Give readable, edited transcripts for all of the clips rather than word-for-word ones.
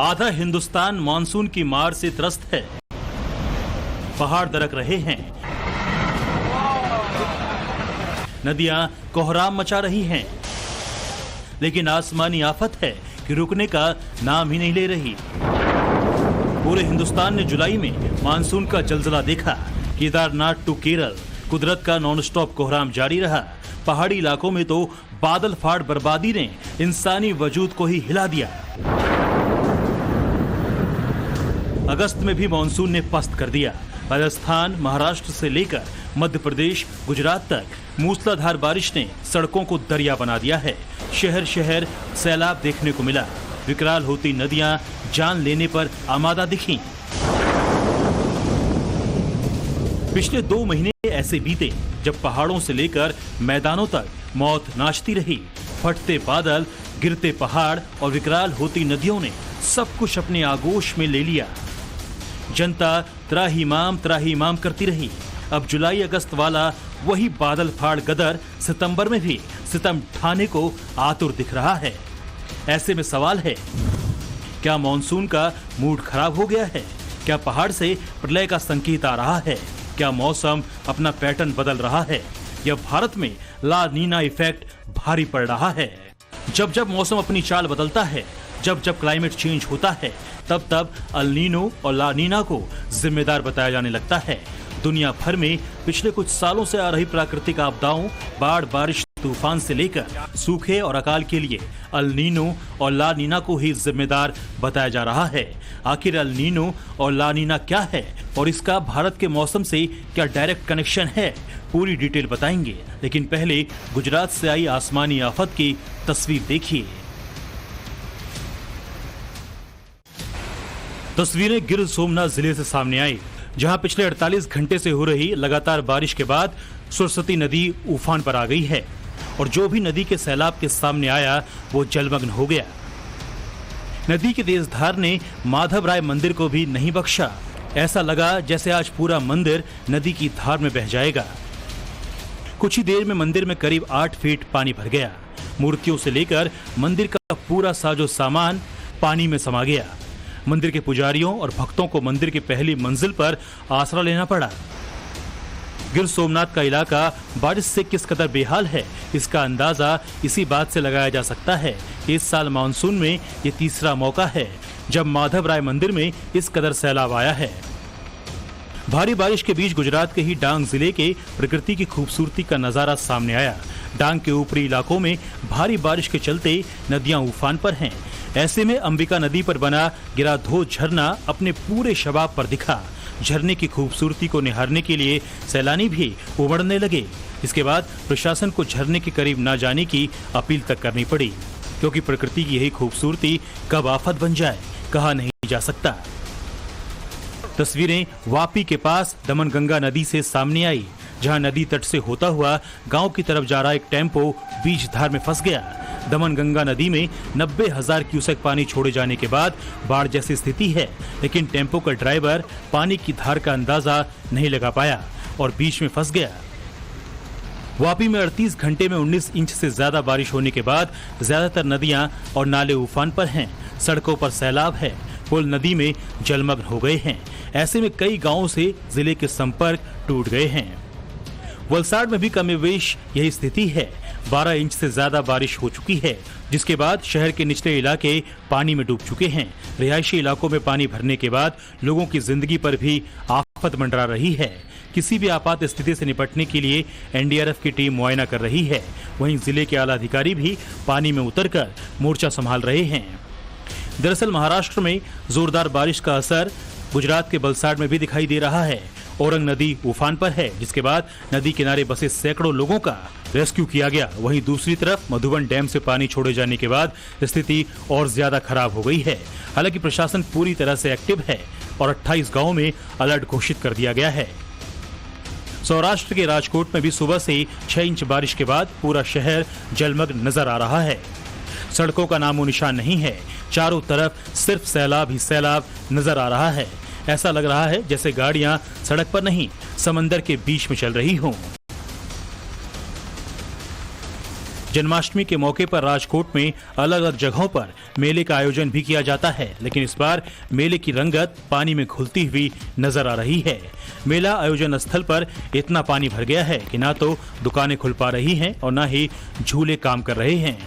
आधा हिंदुस्तान मानसून की मार से त्रस्त है। पहाड़ दरक रहे हैं, नदियां कोहराम मचा रही हैं, लेकिन आसमानी आफत है कि रुकने का नाम ही नहीं ले रही। पूरे हिंदुस्तान ने जुलाई में मानसून का जलजला देखा। केदारनाथ टू केरल कुदरत का नॉनस्टॉप कोहराम जारी रहा। पहाड़ी इलाकों में तो बादल फाड़ बर्बादी ने इंसानी वजूद को ही हिला दिया। अगस्त में भी मानसून ने पस्त कर दिया। राजस्थान, महाराष्ट्र से लेकर मध्य प्रदेश, गुजरात तक मूसलाधार बारिश ने सड़कों को दरिया बना दिया है। शहर शहर सैलाब देखने को मिला। विकराल होती नदियां जान लेने पर आमादा दिखीं। पिछले 2 महीने ऐसे बीते जब पहाड़ों से लेकर मैदानों तक मौत नाचती रही। फटते बादल, गिरते पहाड़ और विकराल होती नदियों ने सब कुछ अपने आगोश में ले लिया। जनता त्राहिमाम करती रही। अब जुलाई अगस्त वाला वही बादल फाड़ गदर सितंबर में भी सितम ठाने को आतुर दिख रहा है। ऐसे में सवाल है, क्या मॉनसून का मूड खराब हो गया है? क्या पहाड़ से प्रलय का संकेत आ रहा है? क्या मौसम अपना पैटर्न बदल रहा है? या भारत में ला नीना इफेक्ट भारी पड़ रहा है? जब जब मौसम अपनी चाल बदलता है, जब जब क्लाइमेट चेंज होता है, तब तब अल नीनो और ला नीना को जिम्मेदार बताया जाने लगता है। दुनिया भर में पिछले कुछ सालों से आ रही प्राकृतिक आपदाओं, बाढ़, बारिश, तूफान से लेकर सूखे और अकाल के लिए अल नीनो और ला नीना को ही जिम्मेदार बताया जा रहा है। आखिर अल नीनो और ला नीना क्या है और इसका भारत के मौसम से क्या डायरेक्ट कनेक्शन है, पूरी डिटेल बताएंगे। लेकिन पहले गुजरात से आई आसमानी आफत की तस्वीर देखिए। तस्वीरें गिर सोमनाथ जिले से सामने आई, जहां पिछले 48 घंटे से हो रही लगातार बारिश के बाद सरस्वती नदी उफान पर आ गई है और जो भी नदी के सैलाब के सामने आया वो जलमग्न हो गया। नदी की तेज धार ने माधव राय मंदिर को भी नहीं बख्शा। ऐसा लगा जैसे आज पूरा मंदिर नदी की धार में बह जाएगा। कुछ ही देर में मंदिर में करीब 8 फीट पानी भर गया। मूर्तियों से लेकर मंदिर का पूरा साजो सामान पानी में समा गया। मंदिर के पुजारियों और भक्तों को मंदिर की पहली मंजिल पर आसरा लेना पड़ा। गिर सोमनाथ का इलाका बारिश से किस कदर बेहाल है, इसका अंदाजा इसी बात से लगाया जा सकता है कि इस साल मानसून में ये तीसरा मौका है जब माधव राय मंदिर में इस कदर सैलाब आया है। भारी बारिश के बीच गुजरात के ही डांग जिले के प्रकृति की खूबसूरती का नजारा सामने आया। डांग के ऊपरी इलाकों में भारी बारिश के चलते नदियां उफान पर हैं। ऐसे में अंबिका नदी पर बना गिराधो झरना अपने पूरे शबाब पर दिखा। झरने की खूबसूरती को निहारने के लिए सैलानी भी उमड़ने लगे। इसके बाद प्रशासन को झरने के करीब न जाने की अपील तक करनी पड़ी, क्योंकि प्रकृति की यही खूबसूरती कब आफत बन जाए कहा नहीं जा सकता। तस्वीरें वापी के पास दमनगंगा नदी से सामने आई, जहां नदी तट से होता हुआ गांव की तरफ जा रहा एक टेम्पो बीच धार में फंस गया। दमनगंगा नदी में 90,000 क्यूसेक पानी छोड़े जाने के बाद बाढ़ जैसी स्थिति है, लेकिन टेम्पो का ड्राइवर पानी की धार का अंदाजा नहीं लगा पाया और बीच में फंस गया। वापी में 38 घंटे में 19 इंच से ज्यादा बारिश होने के बाद ज्यादातर नदियां और नाले उफान पर हैं। सड़कों पर सैलाब है, पुल नदी में जलमग्न हो गए हैं। ऐसे में कई गांवों से जिले के संपर्क टूट गए हैं। वलसाड़ में भी कमोबेश यही स्थिति है। 12 इंच से ज्यादा बारिश हो चुकी है, जिसके बाद शहर के निचले इलाके पानी में डूब चुके हैं। रिहायशी इलाकों में पानी भरने के बाद लोगों की जिंदगी पर भी आफत मंडरा रही है। किसी भी आपात स्थिति से निपटने के लिए एनडीआरएफ की टीम मुआयना कर रही है। वहीं जिले के आला अधिकारी भी पानी में उतरकर मोर्चा संभाल रहे हैं। दरअसल महाराष्ट्र में जोरदार बारिश का असर गुजरात के वलसाड़ में भी दिखाई दे रहा है। औरंग नदी उफान पर है, जिसके बाद नदी किनारे बसे सैकड़ों लोगों का रेस्क्यू किया गया। वहीं दूसरी तरफ मधुबन डैम से पानी छोड़े जाने के बाद स्थिति और ज्यादा खराब हो गई है। हालांकि प्रशासन पूरी तरह से एक्टिव है और 28 गांवों में अलर्ट घोषित कर दिया गया है। सौराष्ट्र के राजकोट में भी सुबह से 6 इंच बारिश के बाद पूरा शहर जलमग्न नजर आ रहा है। सड़कों का नामो निशान नहीं है। चारों तरफ सिर्फ सैलाब ही सैलाब नजर आ रहा है। ऐसा लग रहा है जैसे गाड़ियां सड़क पर नहीं, समंदर के बीच में चल रही हों। जन्माष्टमी के मौके पर राजकोट में अलग अलग जगहों पर मेले का आयोजन भी किया जाता है, लेकिन इस बार मेले की रंगत पानी में घुलती हुई नजर आ रही है। मेला आयोजन स्थल पर इतना पानी भर गया है कि ना तो दुकानें खुल पा रही हैं और ना ही झूले काम कर रहे हैं।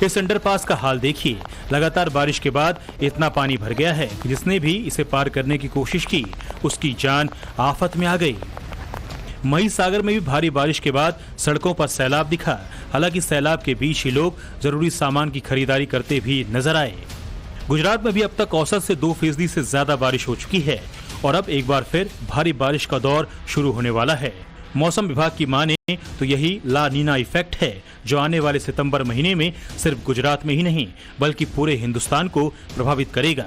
इस अंडरपास का हाल देखिए। लगातार बारिश के बाद इतना पानी भर गया है कि जिसने भी इसे पार करने की कोशिश की उसकी जान आफत में आ गई। महिसागर में भी भारी बारिश के बाद सड़कों पर सैलाब दिखा। हालांकि सैलाब के बीच ही लोग जरूरी सामान की खरीदारी करते भी नजर आए। गुजरात में भी अब तक औसत से 2% से ज्यादा बारिश हो चुकी है और अब एक बार फिर भारी बारिश का दौर शुरू होने वाला है। मौसम विभाग की माने तो यही ला नीना इफेक्ट है जो आने वाले सितंबर महीने में सिर्फ गुजरात में ही नहीं बल्कि पूरे हिंदुस्तान को प्रभावित करेगा।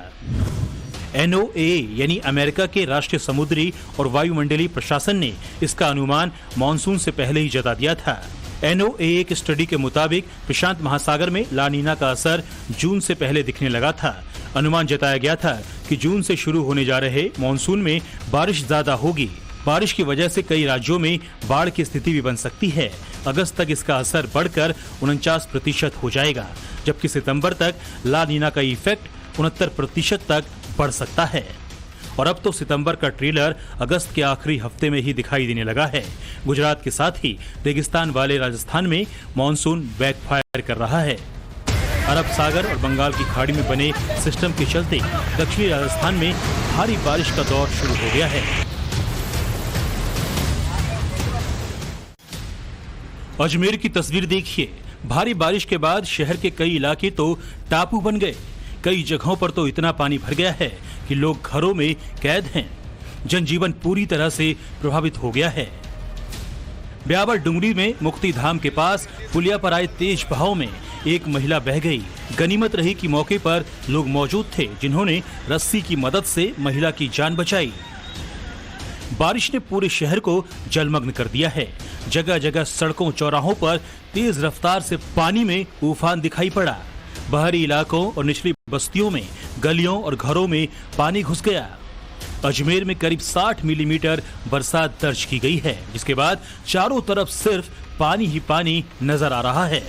NOAA यानी अमेरिका के राष्ट्रीय समुद्री और वायुमंडलीय प्रशासन ने इसका अनुमान मानसून से पहले ही जता दिया था। NOAA की स्टडी के मुताबिक प्रशांत महासागर में ला नीना का असर जून से पहले दिखने लगा था। अनुमान जताया गया था कि जून से शुरू होने जा रहे मानसून में बारिश ज्यादा होगी। बारिश की वजह से कई राज्यों में बाढ़ की स्थिति भी बन सकती है। अगस्त तक इसका असर बढ़कर 49% हो जाएगा, जबकि सितंबर तक ला नीना का इफेक्ट 69% तक बढ़ सकता है। और अब तो सितंबर का ट्रेलर अगस्त के आखिरी हफ्ते में ही दिखाई देने लगा है। गुजरात के साथ ही रेगिस्तान वाले राजस्थान में मानसून बैकफायर कर रहा है। अरब सागर और बंगाल की खाड़ी में बने सिस्टम के चलते दक्षिणी राजस्थान में भारी बारिश का दौर शुरू हो गया है। अजमेर की तस्वीर देखिए। भारी बारिश के बाद शहर के कई इलाके तो टापू बन गए। कई जगहों पर तो इतना पानी भर गया है कि लोग घरों में कैद हैं। जनजीवन पूरी तरह से प्रभावित हो गया है। ब्यावर डुंगरी में मुक्ति धाम के पास पुलिया पर आए तेज बहाव में एक महिला बह गई। गनीमत रही कि मौके पर लोग मौजूद थे जिन्होंने रस्सी की मदद से महिला की जान बचाई। बारिश ने पूरे शहर को जलमग्न कर दिया है। जगह जगह सड़कों चौराहों पर तेज रफ्तार से पानी में उफान दिखाई पड़ा। बाहरी इलाकों और निचली बस्तियों में गलियों और घरों में पानी घुस गया। अजमेर में करीब 60 मिलीमीटर बरसात दर्ज की गई है, जिसके बाद चारों तरफ सिर्फ पानी ही पानी नजर आ रहा है।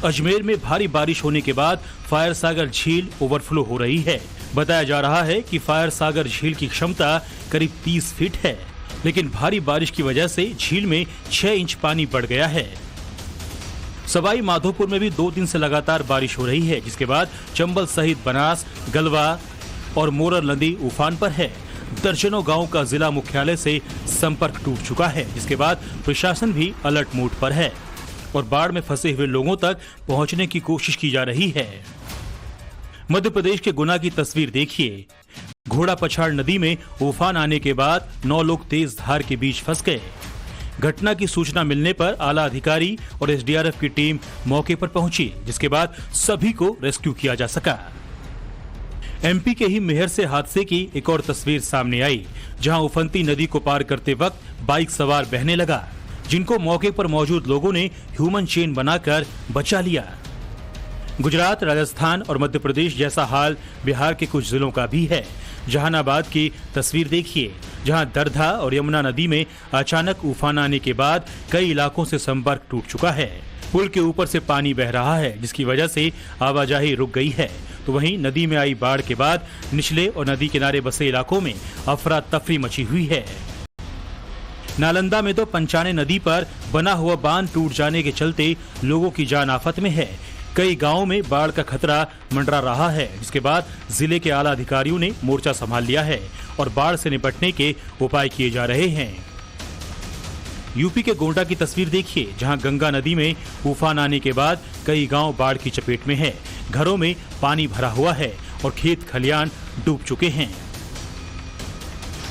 अजमेर में भारी बारिश होने के बाद फायर सागर झील ओवरफ्लो हो रही है। बताया जा रहा है कि फायर सागर झील की क्षमता करीब 30 फीट है, लेकिन भारी बारिश की वजह से झील में 6 इंच पानी बढ़ गया है। सवाई माधोपुर में भी 2 दिन से लगातार बारिश हो रही है, जिसके बाद चंबल सहित बनास, गलवा और मोरर नदी उफान पर है। दर्जनों गांवों का जिला मुख्यालय से संपर्क टूट चुका है, जिसके बाद प्रशासन भी अलर्ट मोड पर है और बाढ़ में फंसे हुए लोगों तक पहुंचने की कोशिश की जा रही है। मध्य प्रदेश के गुना की तस्वीर देखिए। घोड़ा पछाड़ नदी में उफान आने के बाद 9 लोग तेज धार के बीच फंस गए। घटना की सूचना मिलने पर आला अधिकारी और SDRF की टीम मौके पर पहुंची, जिसके बाद सभी को रेस्क्यू किया जा सका। MP के ही मेहर से हादसे की एक और तस्वीर सामने आई, जहां उफनती नदी को पार करते वक्त बाइक सवार बहने लगा, जिनको मौके पर मौजूद लोगों ने ह्यूमन चेन बनाकर बचा लिया। गुजरात, राजस्थान और मध्य प्रदेश जैसा हाल बिहार के कुछ जिलों का भी है। जहानाबाद की तस्वीर देखिए, जहां दरधा और यमुना नदी में अचानक उफान आने के बाद कई इलाकों से संपर्क टूट चुका है। पुल के ऊपर से पानी बह रहा है, जिसकी वजह से आवाजाही रुक गई है। तो वहीं नदी में आई बाढ़ के बाद निचले और नदी किनारे बसे इलाकों में अफरा तफरी मची हुई है। नालंदा में तो पंचाने नदी पर बना हुआ बांध टूट जाने के चलते लोगों की जान आफत में है। कई गांवों में बाढ़ का खतरा मंडरा रहा है, जिसके बाद जिले के आला अधिकारियों ने मोर्चा संभाल लिया है और बाढ़ से निपटने के उपाय किए जा रहे हैं। यूपी के गोंडा की तस्वीर देखिए, जहां गंगा नदी में उफान आने के बाद कई गांव बाढ़ की चपेट में है। घरों में पानी भरा हुआ है और खेत खलियान डूब चुके हैं।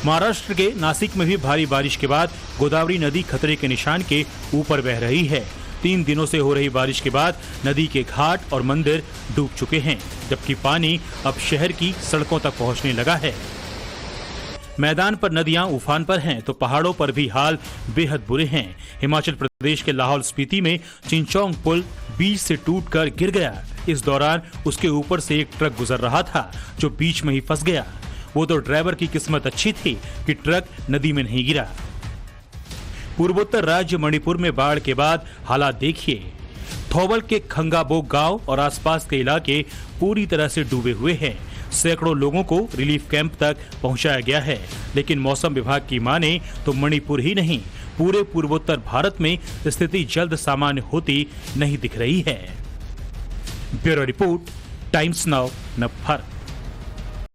महाराष्ट्र के नासिक में भी भारी बारिश के बाद गोदावरी नदी खतरे के निशान के ऊपर बह रही है। 3 दिनों से हो रही बारिश के बाद नदी के घाट और मंदिर डूब चुके हैं, जबकि पानी अब शहर की सड़कों तक पहुंचने लगा है। मैदान पर नदियां उफान पर हैं, तो पहाड़ों पर भी हाल बेहद बुरे हैं। हिमाचल प्रदेश के लाहौल स्पीति में चिंचोंग पुल बीच से टूटकर गिर गया। इस दौरान उसके ऊपर से एक ट्रक गुजर रहा था, जो बीच में ही फंस गया। वो तो ड्राइवर की किस्मत अच्छी थी कि ट्रक नदी में नहीं गिरा। पूर्वोत्तर राज्य मणिपुर में बाढ़ के बाद हालात देखिए। थौबल के खंगाबोक गांव और आसपास के इलाके पूरी तरह से डूबे हुए हैं। सैकड़ों लोगों को रिलीफ कैंप तक पहुंचाया गया है, लेकिन मौसम विभाग की माने तो मणिपुर ही नहीं, पूरे पूर्वोत्तर भारत में स्थिति जल्द सामान्य होती नहीं दिख रही है। ब्यूरो रिपोर्ट, टाइम्स नाउ, नव भारत।